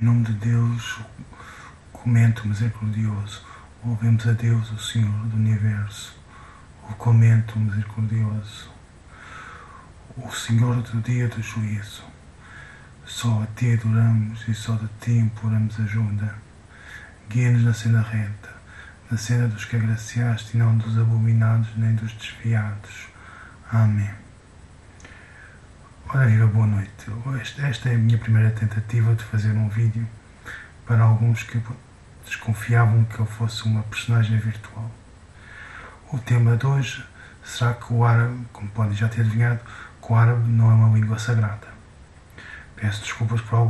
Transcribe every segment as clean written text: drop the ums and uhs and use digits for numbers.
Em nome de Deus, comento misericordioso. Louvemos a Deus, o Senhor do Universo. O comento misericordioso. O Senhor do dia do juízo. Só a Ti adoramos e só de Ti imploramos ajuda. Guia-nos na senda reta, na senda dos que agraciaste e não dos abominados nem dos desviados. Amém. Ora viva, boa noite. Esta é a minha primeira tentativa de fazer um vídeo para alguns que desconfiavam que eu fosse uma personagem virtual. O tema de hoje será que o árabe, como podem já ter adivinhado, que o árabe não é uma língua sagrada. Peço desculpas por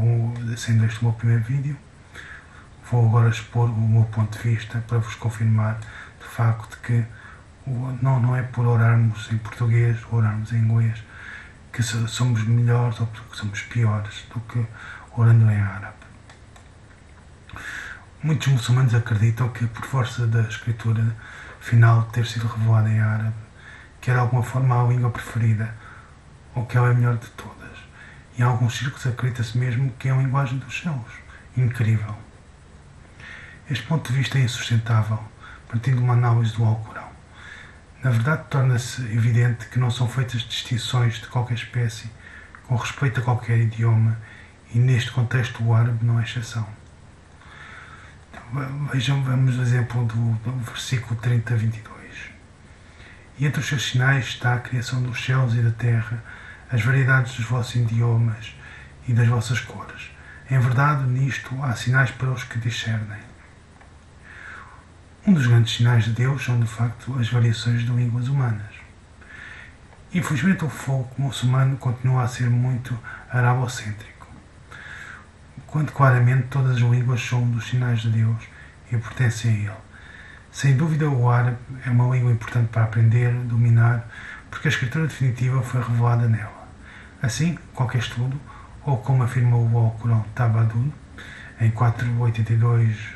sendo este o meu primeiro vídeo. Vou agora expor o meu ponto de vista para vos confirmar de facto que não é por orarmos em português ou orarmos em inglês que somos melhores ou que somos piores do que orando em árabe. Muitos muçulmanos acreditam que, por força da escritura final ter sido revelada em árabe, que é de alguma forma a língua preferida ou que ela é a melhor de todas. Em alguns círculos acredita-se mesmo que é a linguagem dos céus. Incrível. Este ponto de vista é insustentável, partindo de uma análise do Alcorão. Na verdade, torna-se evidente que não são feitas distinções de qualquer espécie com respeito a qualquer idioma, e neste contexto o árabe não é exceção. Vamos ao exemplo do versículo 30-22. E entre os seus sinais está a criação dos céus e da terra, as variedades dos vossos idiomas e das vossas cores. Em verdade, nisto há sinais para os que discernem. Um dos grandes sinais de Deus são, de facto, as variações de línguas humanas. Infelizmente, o fogo muçulmano continua a ser muito arabocêntrico, quando claramente todas as línguas são dos sinais de Deus e pertencem a Ele. Sem dúvida, o árabe é uma língua importante para aprender, dominar, porque a escritura definitiva foi revelada nela. Assim, qualquer estudo, ou como afirma o Alcorão Tabadun, em 482,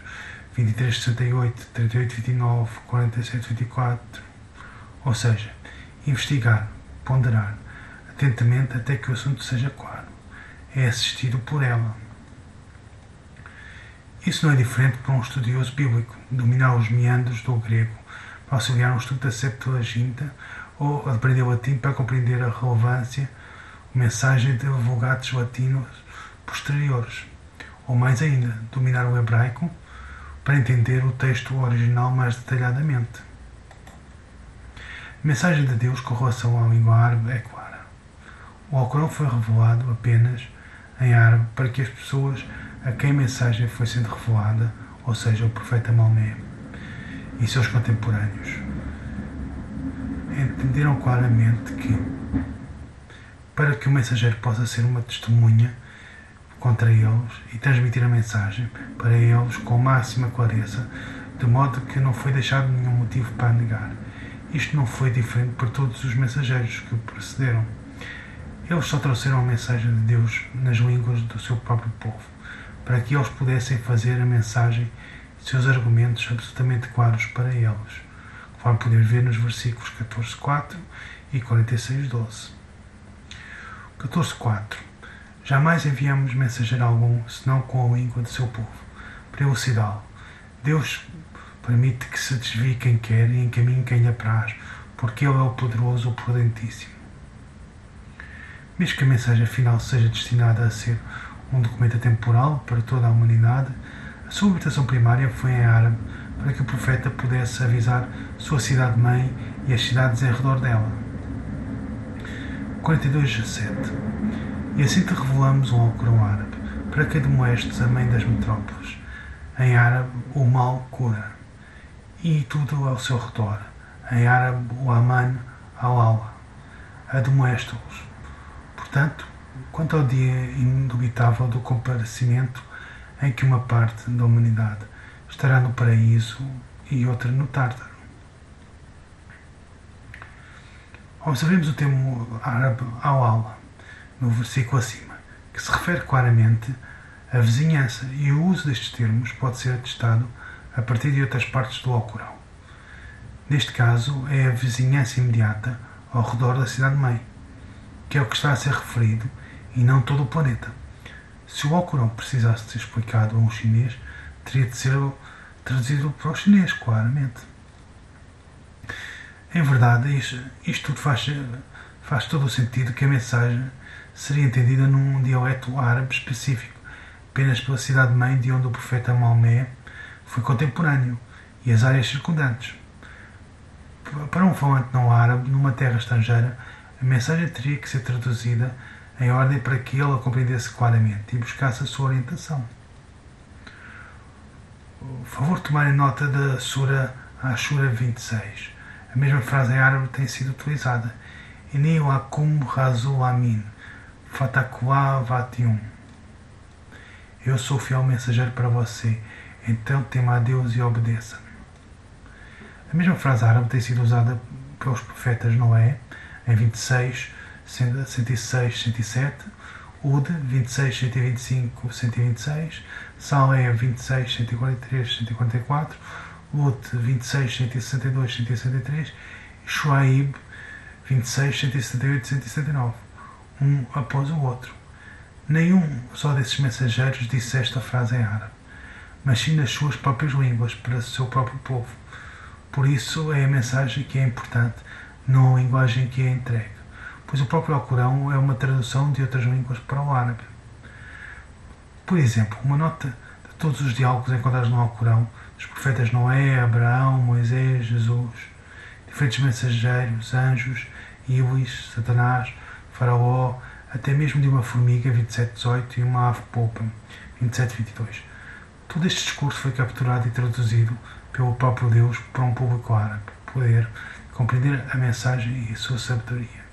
2368, 3829, 4724, ou seja, investigar, ponderar atentamente até que o assunto seja claro, é assistido por ela. Isso não é diferente para um estudioso bíblico, dominar os meandros do grego para auxiliar um estudo da Septuaginta ou aprender o latim para compreender a relevância, mensagem de vulgates latinos posteriores, ou mais ainda, dominar o hebraico para entender o texto original mais detalhadamente. A mensagem de Deus com relação à língua árabe é clara. O Alcorão foi revelado apenas em árabe para que as pessoas a quem a mensagem foi sendo revelada, ou seja, o profeta Maomé e seus contemporâneos, entenderam claramente que, para que o mensageiro possa ser uma testemunha contra eles e transmitir a mensagem para eles com máxima clareza, de modo que não foi deixado nenhum motivo para negar. Isto não foi diferente para todos os mensageiros que o precederam. Eles só trouxeram a mensagem de Deus nas línguas do seu próprio povo, para que eles pudessem fazer a mensagem e seus argumentos absolutamente claros para eles, conforme podemos ver nos versículos 14.4 e 46.12. 14.4. Jamais enviamos mensageiro algum, senão com a língua do seu povo, para elucidá-lo. Deus permite que se desvie quem quer e encaminhe quem lhe apraz, porque Ele é o poderoso, o prudentíssimo. Mesmo que a mensagem final seja destinada a ser um documento atemporal para toda a humanidade, a sua habitação primária foi em árabe, para que o profeta pudesse avisar sua cidade-mãe e as cidades em redor dela. 42.17. E assim te revelamos um Alcorão árabe, para que admoestes a mãe das metrópoles. Em árabe, o mal cura, e tudo ao seu redor. Em árabe, o aman al-Allah, admoeste-os. Portanto, quanto ao dia indubitável do comparecimento, em que uma parte da humanidade estará no paraíso e outra no tártaro. Observemos o termo árabe al-Allah no versículo acima, que se refere claramente à vizinhança, e o uso destes termos pode ser atestado a partir de outras partes do Alcorão. Neste caso, é a vizinhança imediata ao redor da cidade-mãe, que é o que está a ser referido, e não todo o planeta. Se o Alcorão precisasse de ser explicado a um chinês, teria de ser traduzido para o chinês, claramente. Em verdade, isto tudo faz todo o sentido que a mensagem seria entendida num dialeto árabe específico, apenas pela cidade-mãe de onde o profeta Maomé foi contemporâneo e as áreas circundantes. Para um falante não árabe, numa terra estrangeira, a mensagem teria que ser traduzida em ordem para que ele a compreendesse claramente e buscasse a sua orientação. Por favor, tomarem nota da Sura Ashura 26. A mesma frase em árabe tem sido utilizada. Inni lakum razul amin, fatakullah vatium. Eu sou o fiel mensageiro para você, então tema a Deus e obedeça. A mesma frase árabe tem sido usada pelos profetas Noé, em 26, 106, 107, Hud, 26, 125, 126, Salé, 26, 143, 144, Lut, 26, 162, 163 e Shuaib, 26, 178, 179, um após o outro. Nenhum só desses mensageiros disse esta frase em árabe, mas sim nas suas próprias línguas, para o seu próprio povo. Por isso é a mensagem que é importante, não a linguagem que é entregue, pois o próprio Alcorão é uma tradução de outras línguas para o árabe. Por exemplo, uma nota de todos os diálogos encontrados no Alcorão, dos profetas Noé, Abraão, Moisés, Jesus, diferentes mensageiros, anjos, Iblis, Satanás, Faraó, até mesmo de uma formiga, 27:18, e uma ave polpa, 27:22. Todo este discurso foi capturado e traduzido pelo próprio Deus para um público árabe poder compreender a mensagem e a sua sabedoria.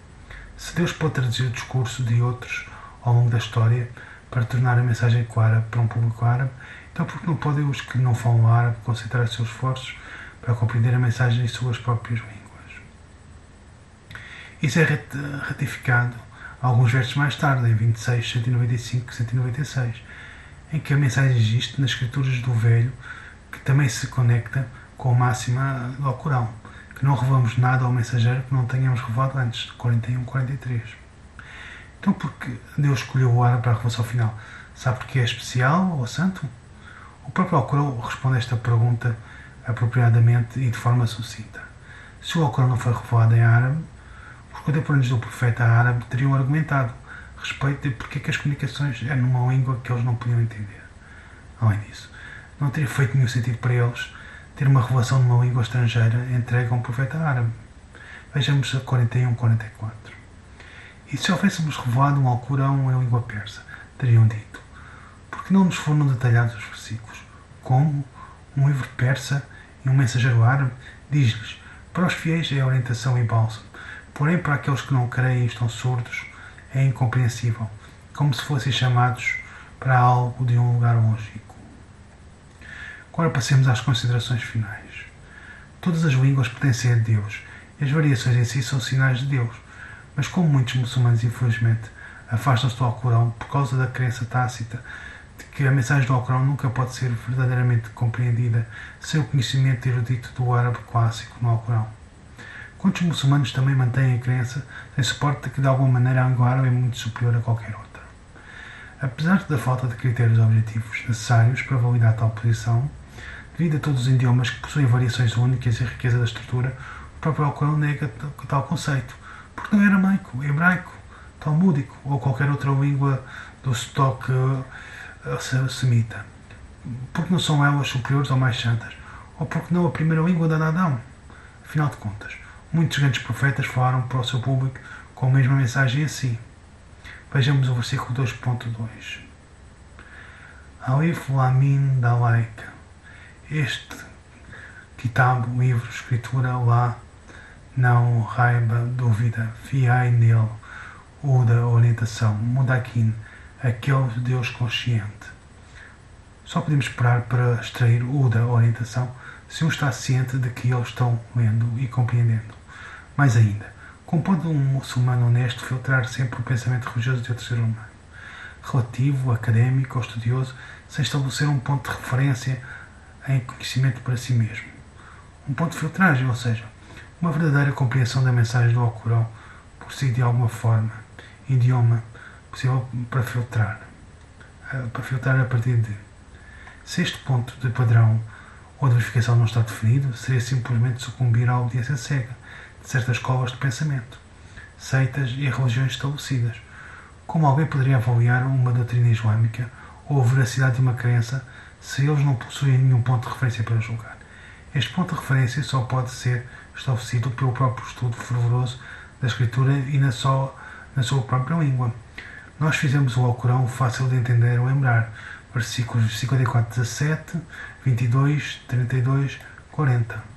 Se Deus pode traduzir o discurso de outros ao longo da história para tornar a mensagem clara para um público árabe, então por que não podem os que não falam árabe concentrar os seus esforços para compreender a mensagem em suas próprias línguas? Isso é ratificado alguns versos mais tarde, em 26, 195 e 196, em que a mensagem existe nas escrituras do Velho, que também se conecta com a máxima do Alcorão, que não revelamos nada ao mensageiro que não tenhamos revelado antes, 41, 43. Então por que Deus escolheu o árabe para a revelação final? Sabe porque é especial ou santo? O próprio Alcorão responde a esta pergunta apropriadamente e de forma sucinta. Se o Alcorão não foi revelado em árabe, os contemporâneos do profeta árabe teriam argumentado a respeito de porque que as comunicações eram numa língua que eles não podiam entender. Além disso, não teria feito nenhum sentido para eles ter uma revelação numa língua estrangeira entregue a um profeta árabe. Vejamos a 41, 44. E se houvéssemos revelado um Alcorão em língua persa, teriam dito: porque não nos foram detalhados os versículos? Como um livro persa e um mensageiro árabe diz-lhes: para os fiéis é orientação e bálsamo, porém para aqueles que não creem e estão surdos é incompreensível, como se fossem chamados para algo de um lugar lógico. Agora passemos às considerações finais. Todas as línguas pertencem a Deus e as variações em si são sinais de Deus, mas como muitos muçulmanos infelizmente afastam-se do Alcorão por causa da crença tácita de que a mensagem do Alcorão nunca pode ser verdadeiramente compreendida sem o conhecimento erudito do árabe clássico no Alcorão. Quantos muçulmanos também mantêm a crença sem suporte de que de alguma maneira a língua árabe é muito superior a qualquer outra? Apesar da falta de critérios objetivos necessários para validar tal posição, devido a todos os idiomas que possuem variações únicas e a riqueza da estrutura, o próprio Alcorão nega tal conceito, porque não é aramaico, hebraico, talmúdico ou qualquer outra língua do estoque semita, porque não são elas superiores ou mais santas, ou porque não a primeira língua da Adão. Afinal de contas, muitos grandes profetas falaram para o seu público com a mesma mensagem assim. Vejamos o versículo 2.2. Alif Lamin Dalaika. Este kitab, livro, escritura, lá, não raiba, dúvida, fiai nele, o da orientação, mudakin, aquele Deus consciente. Só podemos esperar para extrair o da orientação se um está ciente de que eles estão lendo e compreendendo. Mais ainda, como pode um muçulmano honesto filtrar sempre o pensamento religioso de outro ser humano, relativo, académico ou estudioso, sem estabelecer um ponto de referência em conhecimento para si mesmo? Um ponto de filtragem, ou seja, uma verdadeira compreensão da mensagem do Alcorão por si de alguma forma, idioma, possível para filtrar. para filtrar a partir de. Se este ponto de padrão ou de verificação não está definido, seria simplesmente sucumbir à obediência cega de certas escolas de pensamento, seitas e religiões estabelecidas. Como alguém poderia avaliar uma doutrina islâmica ou a veracidade de uma crença se eles não possuem nenhum ponto de referência para julgar? Este ponto de referência só pode ser estabelecido pelo próprio estudo fervoroso da Escritura e na sua própria língua. Nós fizemos o Alcorão fácil de entender e lembrar. Versículos 54, 17, 22, 32, 40.